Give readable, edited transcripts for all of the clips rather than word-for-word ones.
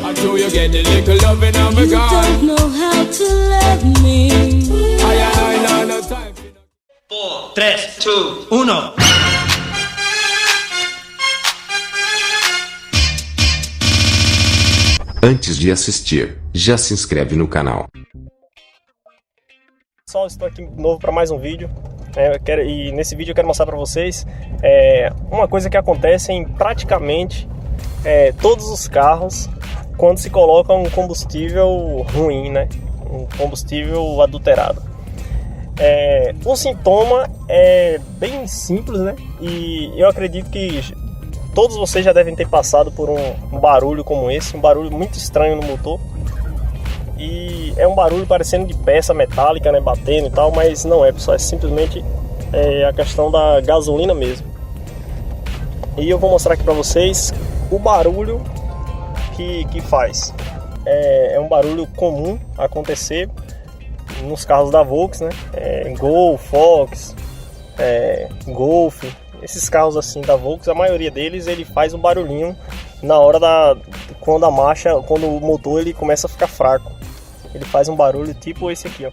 I know you get a little loving on me, God. You don't know how to love me. I no time. 4, 3, 2, 1. Antes de assistir, já se inscreve no canal. Pessoal, estou aqui de novo para mais um vídeo. E nesse vídeo eu quero mostrar para vocês uma coisa que acontece em praticamente todos os carros quando se coloca um combustível ruim, né? Um combustível adulterado. O sintoma é bem simples, né? E eu acredito que todos vocês já devem ter passado por um barulho como esse, um barulho muito estranho no motor. E é um barulho parecendo de peça metálica, né, batendo e tal, mas não é, pessoal, é simplesmente a questão da gasolina mesmo. E eu vou mostrar aqui pra vocês o barulho que faz. É um barulho comum acontecer nos carros da Volks, né, Gol, Fox, Golf. Esses carros assim da Volks, a maioria deles ele faz um barulhinho na hora quando o motor ele começa a ficar fraco. Ele faz um barulho tipo esse aqui, ó.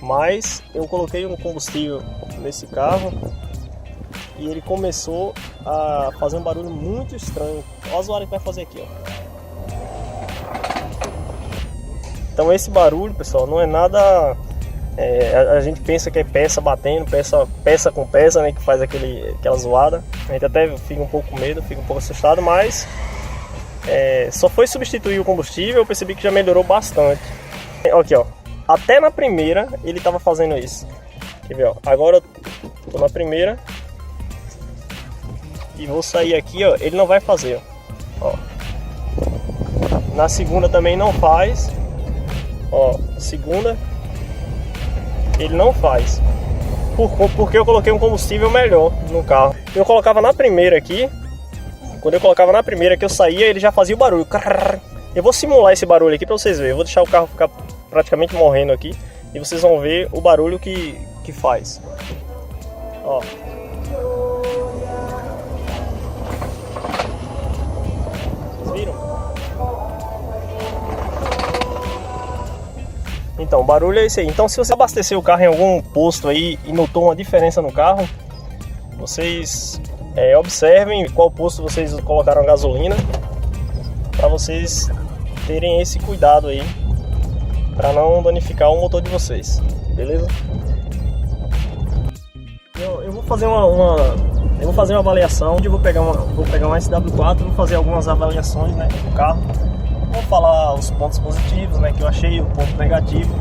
Mas eu coloquei um combustível nesse carro e ele começou a fazer um barulho muito estranho. Olha o zoado que vai fazer aqui, ó. Então esse barulho, pessoal, não é nada. A gente pensa que é peça batendo, peça com peça, né, que faz aquela zoada. A gente até fica um pouco com medo, fica um pouco assustado, mas só foi substituir o combustível, eu percebi que já melhorou bastante. Aqui, ó, até na primeira ele estava fazendo isso. Quer ver, ó? Agora eu tô na primeira e vou sair aqui, ó, ele não vai fazer, ó. Na segunda também não faz, ó, segunda ele não faz, porque eu coloquei um combustível melhor no carro. Eu colocava na primeira aqui, quando eu colocava na primeira que eu saía, ele já fazia o barulho. Eu vou simular esse barulho aqui pra vocês verem. Eu vou deixar o carro ficar praticamente morrendo aqui e vocês vão ver o barulho que faz. Ó. Vocês viram? Então, o barulho é esse aí. Então, se você abastecer o carro em algum posto aí e notou uma diferença no carro, vocês observem qual posto vocês colocaram a gasolina, para vocês terem esse cuidado aí, para não danificar o motor de vocês, beleza? Eu vou fazer uma avaliação, onde eu vou pegar um SW4, vou fazer algumas avaliações, né, do carro. Vou falar os pontos positivos, né, que eu achei, o ponto negativo.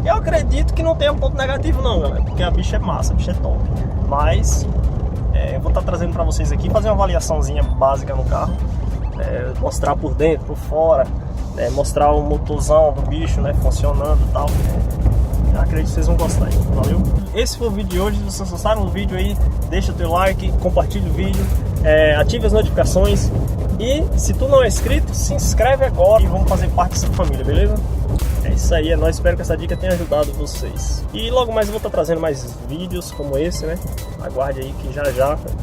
Eu acredito que não tenha ponto negativo não, galera, porque a bicha é massa, a bicha é top. Mas eu vou estar trazendo para vocês aqui, fazer uma avaliaçãozinha básica no carro, mostrar por dentro, por fora, mostrar o motorzão do bicho, né, funcionando e tal. Eu acredito que vocês vão gostar, valeu? Esse foi o vídeo de hoje. Se vocês gostaram do vídeo aí, deixa o teu like, compartilha o vídeo, ative as notificações. E se tu não é inscrito, se inscreve agora e vamos fazer parte dessa família, beleza? É isso aí, nós espero que essa dica tenha ajudado vocês. E logo mais eu vou estar trazendo mais vídeos como esse, né? Aguarde aí que já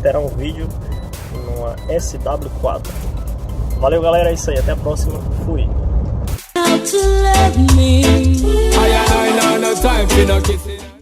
terá um vídeo numa SW4. Valeu, galera, é isso aí, até a próxima, fui! How to love me. I no time for no kissing.